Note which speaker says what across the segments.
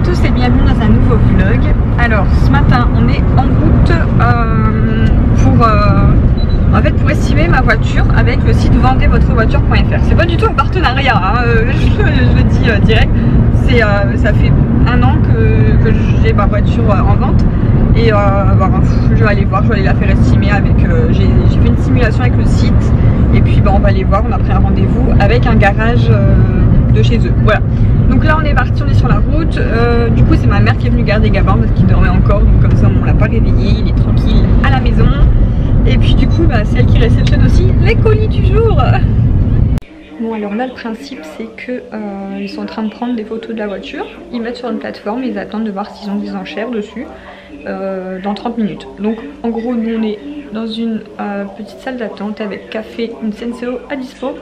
Speaker 1: tous et bienvenue dans un nouveau vlog. Alors ce matin on est en route pour estimer ma voiture avec le site vendezvotrevoiture.fr. C'est pas du tout un partenariat, hein, je le dis direct. Ça fait un an que j'ai ma voiture en vente et je vais aller voir, je vais aller la faire estimer avec. J'ai fait une simulation avec le site et puis on va aller voir. On a pris un rendez-vous avec un garage de chez eux. Voilà. Donc là on est parti, on est sur la route. Du coup c'est ma mère qui est venue garder Gabin parce qu'il dormait encore, donc comme ça on l'a pas réveillé, il est tranquille à la maison. Et puis du coup c'est elle qui réceptionne aussi les colis du jour. Bon alors là le principe c'est que ils sont en train de prendre des photos de la voiture, ils mettent sur une plateforme, ils attendent de voir s'ils ont des enchères dessus dans 30 minutes. Donc en gros nous on est dans une petite salle d'attente avec café, une Senseo à dispo.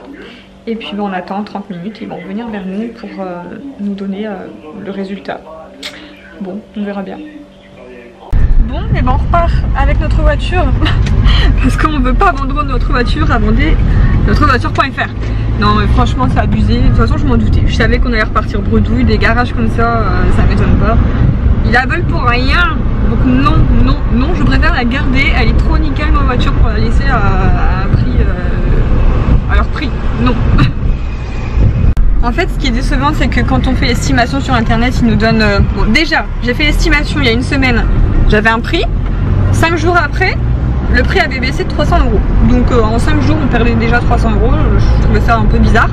Speaker 1: Et puis on attend 30 minutes, ils vont revenir vers nous pour nous donner le résultat. Bon, on verra bien. Bon, et ben on repart avec notre voiture parce qu'on ne veut pas abandonner notre voiture à vendezvotrevoiture.fr. Non mais franchement c'est abusé, de toute façon je m'en doutais. Je savais qu'on allait repartir bredouille, des garages comme ça m'étonne pas. Ils la veulent pour rien. Donc non, non, non, je préfère la garder, elle est trop nickel ma voiture pour la laisser à un prix... à leur prix, non. En fait ce qui est décevant c'est que quand on fait l'estimation sur internet ils nous donnent... bon déjà j'ai fait l'estimation il y a une semaine, j'avais un prix, 5 jours après le prix avait baissé de 300 €. Donc en 5 jours on perdait déjà 300 €, je trouvais ça un peu bizarre.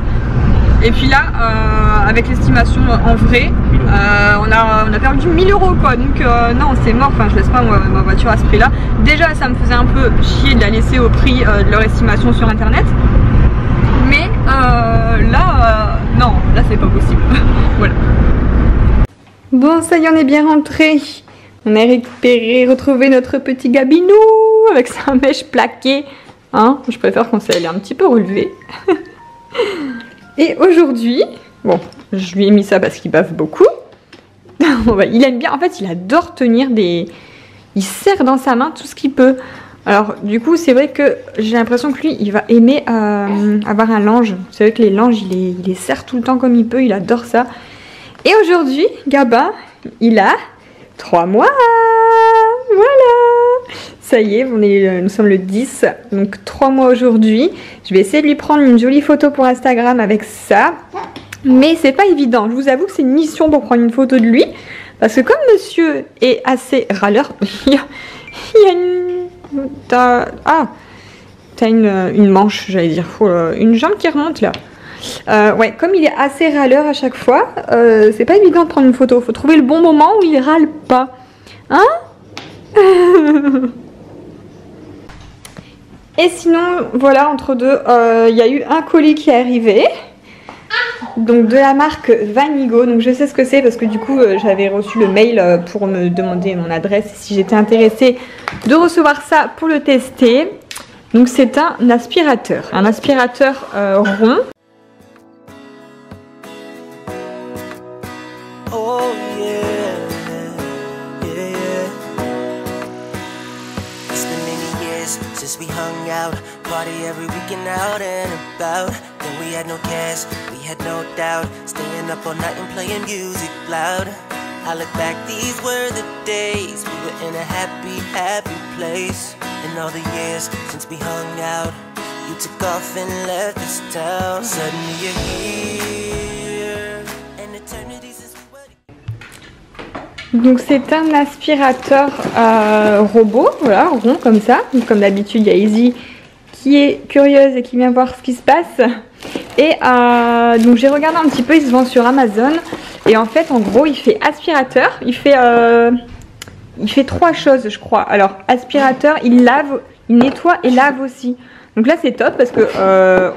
Speaker 1: Et puis là avec l'estimation en vrai on a perdu 1000 € quoi. Donc non c'est mort, enfin je laisse pas ma voiture à ce prix là. Déjà ça me faisait un peu chier de la laisser au prix de leur estimation sur internet. Mais là, non, là c'est pas possible. Voilà. Bon, ça y est, on est bien rentré. On a retrouvé notre petit Gabinou avec sa mèche plaquée. Hein, je préfère quand elle est un petit peu relevée. Et aujourd'hui, bon, je lui ai mis ça parce qu'il bave beaucoup. Il aime bien, en fait, il adore tenir des... Il serre dans sa main tout ce qu'il peut. Alors du coup c'est vrai que j'ai l'impression que lui il va aimer avoir un lange. C'est vrai que les langes il les serre tout le temps comme il peut, il adore ça. Et aujourd'hui Gabin il a 3 mois. Voilà. Ça y est, nous sommes le 10, donc 3 mois aujourd'hui. Je vais essayer de lui prendre une jolie photo pour Instagram avec ça. Mais c'est pas évident, je vous avoue que c'est une mission pour prendre une photo de lui. Parce que comme monsieur est assez râleur, il y a une... T'as une manche, j'allais dire, une jambe qui remonte là. Ouais, comme il est assez râleur à chaque fois, c'est pas évident de prendre une photo. Faut trouver le bon moment où il râle pas. Hein? Et sinon, voilà, entre deux, il y a eu un colis qui est arrivé. Donc de la marque Vanigo, donc je sais ce que c'est parce que du coup j'avais reçu le mail pour me demander mon adresse si j'étais intéressée de recevoir ça pour le tester. Donc c'est un aspirateur rond.
Speaker 2: Oh yeah, yeah, yeah. It's been many years since we hung out, party every weekend out and about. Then we had no cash, we had no doubt, staying up all night and playing music loud. I look back, these were the days, we were in a happy, happy place. And all the years since we hung out, you took off and left this town. Suddenly you're here, and eternity since we were...
Speaker 1: Donc c'est un aspirateur robot, voilà, rond comme ça. Donc, comme d'habitude il y a Izzy qui est curieuse et qui vient voir ce qui se passe. Et donc j'ai regardé un petit peu, il se vend sur Amazon. Et en fait en gros il fait aspirateur, il fait 3 choses je crois. Alors aspirateur, il lave, il nettoie et lave aussi. Donc là c'est top parce que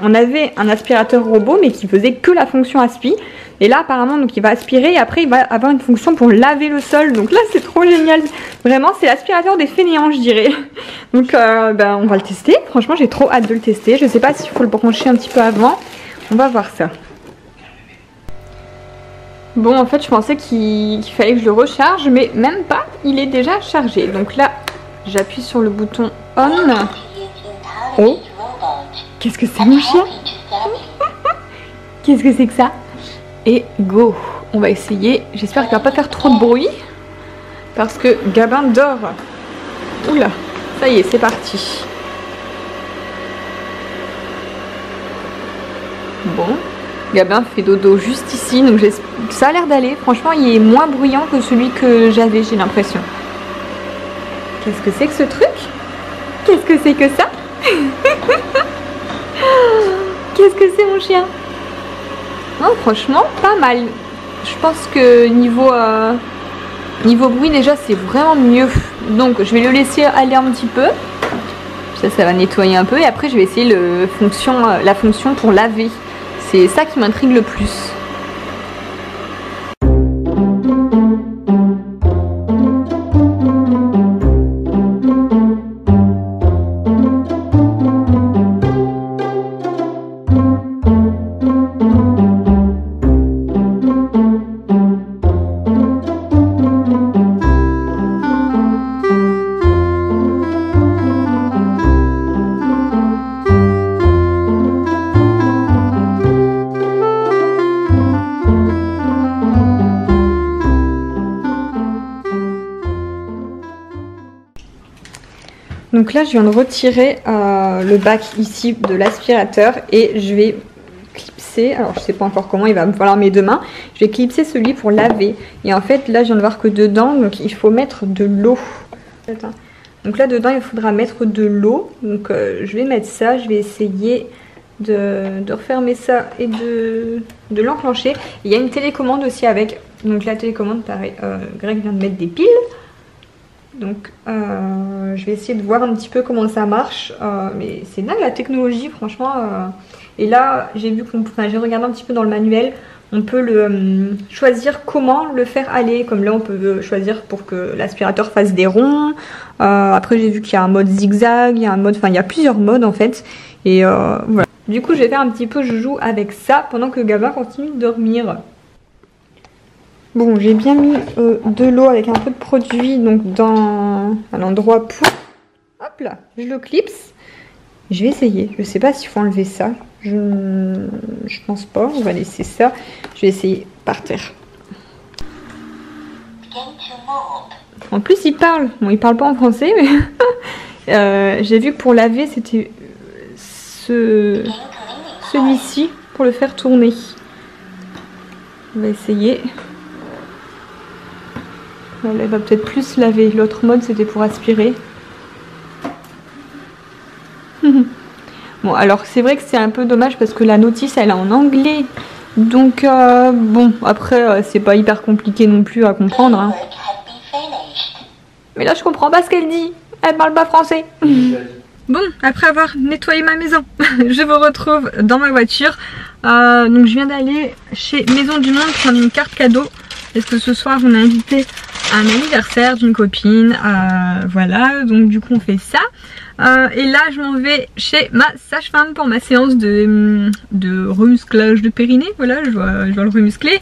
Speaker 1: on avait un aspirateur robot mais qui faisait que la fonction aspi. Et là apparemment donc il va aspirer et après il va avoir une fonction pour laver le sol. Donc là c'est trop génial. Vraiment c'est l'aspirateur des fainéants je dirais. Donc on va le tester. Franchement j'ai trop hâte de le tester. Je sais pas s'il faut le brancher un petit peu avant. On va voir ça. Bon en fait je pensais qu'il fallait que je le recharge mais même pas. Il est déjà chargé. Donc là j'appuie sur le bouton on. Oh, qu'est-ce que c'est mon chien? Qu'est-ce que c'est que ça? Et go. On va essayer. J'espère qu'il va pas faire trop de bruit. Parce que Gabin dort. Oula, ça y est, c'est parti. Bon, Gabin fait dodo juste ici, donc ça a l'air d'aller. Franchement, il est moins bruyant que celui que j'avais, j'ai l'impression. Qu'est-ce que c'est que ce truc? Qu'est-ce que c'est que ça? Qu'est-ce que c'est, mon chien? Non, franchement, pas mal. Je pense que niveau bruit, déjà, c'est vraiment mieux. Donc, je vais le laisser aller un petit peu. Ça va nettoyer un peu. Et après, je vais essayer la fonction pour laver. C'est ça qui m'intrigue le plus. Donc là, je viens de retirer le bac ici de l'aspirateur et je vais clipser. Alors, je sais pas encore comment, il va me falloir mes deux mains. Je vais clipser celui pour laver. Et en fait, là, je viens de voir que dedans, donc il faut mettre de l'eau. Donc là, dedans, il faudra mettre de l'eau. Donc, je vais mettre ça. Je vais essayer de refermer ça et de l'enclencher. Il y a une télécommande aussi avec. Donc la télécommande, pareil, Greg vient de mettre des piles. Donc je vais essayer de voir un petit peu comment ça marche, mais c'est dingue la technologie franchement. Et là j'ai vu j'ai regardé un petit peu dans le manuel, on peut choisir comment le faire aller. Comme là on peut choisir pour que l'aspirateur fasse des ronds. Après j'ai vu qu'il y a un mode zigzag, il y a un mode, enfin il y a plusieurs modes en fait. Et voilà. Du coup je vais faire un petit peu joujou avec ça pendant que Gabin continue de dormir. Bon, j'ai bien mis de l'eau avec un peu de produit donc à l'endroit pour... Hop là, je le clipse. Je vais essayer. Je sais pas s'il faut enlever ça. Je pense pas. On va laisser ça. Je vais essayer par terre. En plus, il parle. Bon, il parle pas en français, mais j'ai vu que pour laver, c'était celui-ci pour le faire tourner. On va essayer. Elle va peut-être plus laver. L'autre mode c'était pour aspirer. Bon, alors c'est vrai que c'est un peu dommage parce que la notice elle est en anglais. Donc bon, après c'est pas hyper compliqué non plus à comprendre. Hein. Mais là je comprends pas ce qu'elle dit. Elle parle pas français. Bon, après avoir nettoyé ma maison, je vous retrouve dans ma voiture. Donc je viens d'aller chez Maison du Monde prendre une carte cadeau. Parce que ce soir on a invité à un anniversaire d'une copine, voilà, donc du coup on fait ça. Et là je m'en vais chez ma sage-femme pour ma séance de remusclage de périnée, voilà, je dois le remuscler.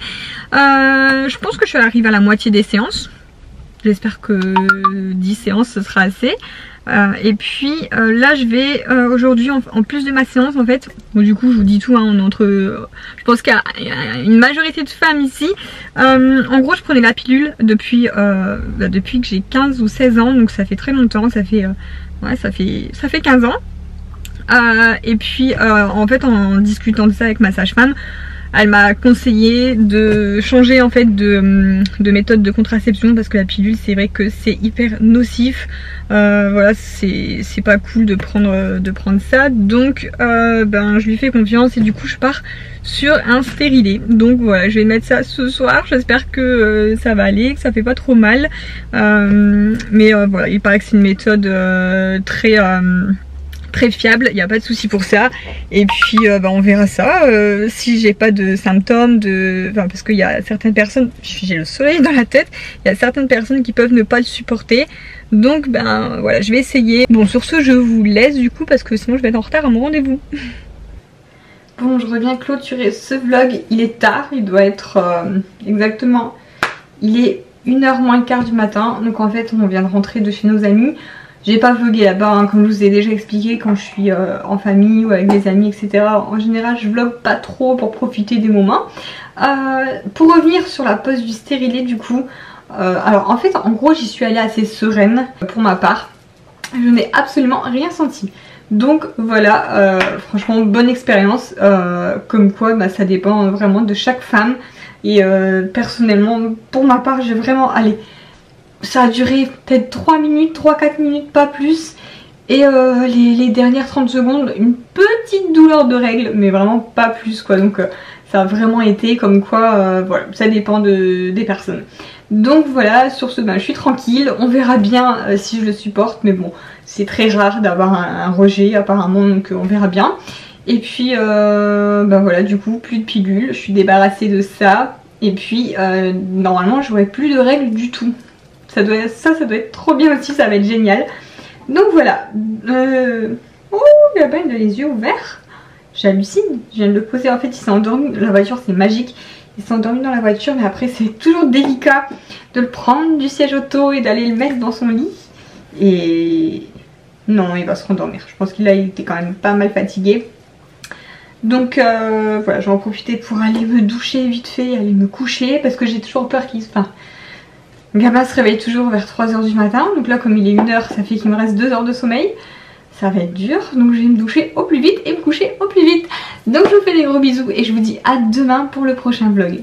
Speaker 1: Je pense que je suis arrivée à la moitié des séances, j'espère que 10 séances ce sera assez. Et puis là je vais aujourd'hui en plus de ma séance en fait, bon, du coup je vous dis tout, hein, je pense qu'il y a une majorité de femmes ici. En gros je prenais la pilule depuis que j'ai 15 ou 16 ans, donc ça fait très longtemps, ça fait 15 ans. Et puis en fait en discutant de ça avec ma sage-femme, elle m'a conseillé de changer en fait de méthode de contraception parce que la pilule c'est vrai que c'est hyper nocif. Voilà, c'est pas cool de prendre ça. Donc je lui fais confiance et du coup je pars sur un stérilet. Donc voilà, je vais mettre ça ce soir. J'espère que ça va aller, que ça fait pas trop mal. Mais voilà, il paraît que c'est une méthode très fiable, il n'y a pas de souci pour ça. Et puis on verra ça si j'ai pas de symptômes parce qu'il y a certaines personnes, j'ai le soleil dans la tête, il y a certaines personnes qui peuvent ne pas le supporter. Donc voilà, je vais essayer. Bon, sur ce je vous laisse du coup parce que sinon je vais être en retard à mon rendez-vous. Bon, je reviens clôturer ce vlog. Il est tard, il doit être il est 1h moins le quart du matin. Donc en fait on vient de rentrer de chez nos amis. J'ai pas vlogué là-bas, hein, comme je vous ai déjà expliqué, quand je suis en famille ou avec des amis, etc. En général, je vlog pas trop pour profiter des moments. Pour revenir sur la pose du stérilet, du coup, alors en fait, en gros, j'y suis allée assez sereine pour ma part. Je n'ai absolument rien senti. Donc voilà, franchement, bonne expérience. Comme quoi, bah, ça dépend vraiment de chaque femme. Et personnellement, pour ma part, j'ai vraiment allé. Ça a duré peut-être 3-4 minutes, pas plus. Et les dernières 30 secondes, une petite douleur de règle, mais vraiment pas plus quoi. Donc ça a vraiment été comme quoi, voilà, ça dépend des personnes. Donc voilà, sur ce, ben, je suis tranquille. On verra bien si je le supporte, mais bon, c'est très rare d'avoir un rejet apparemment, donc on verra bien. Et puis, ben voilà, du coup, plus de pilules, je suis débarrassée de ça. Et puis, normalement, j'aurai plus de règles du tout. Ça doit être trop bien aussi, ça va être génial. Donc voilà. Oh, Gabin, il a les yeux ouverts. J'hallucine. Je viens de le poser. En fait, il s'est endormi. La voiture, c'est magique. Il s'est endormi dans la voiture, mais après, c'est toujours délicat de le prendre du siège auto et d'aller le mettre dans son lit. Et non, il va se rendormir. Je pense qu'il a été quand même pas mal fatigué. Donc voilà, je vais en profiter pour aller me doucher vite fait, aller me coucher, parce que j'ai toujours peur qu'il se... Enfin, Gabin se réveille toujours vers 3 h du matin, donc là comme il est 1 h, ça fait qu'il me reste 2 heures de sommeil. Ça va être dur, donc je vais me doucher au plus vite et me coucher au plus vite. Donc je vous fais des gros bisous et je vous dis à demain pour le prochain vlog.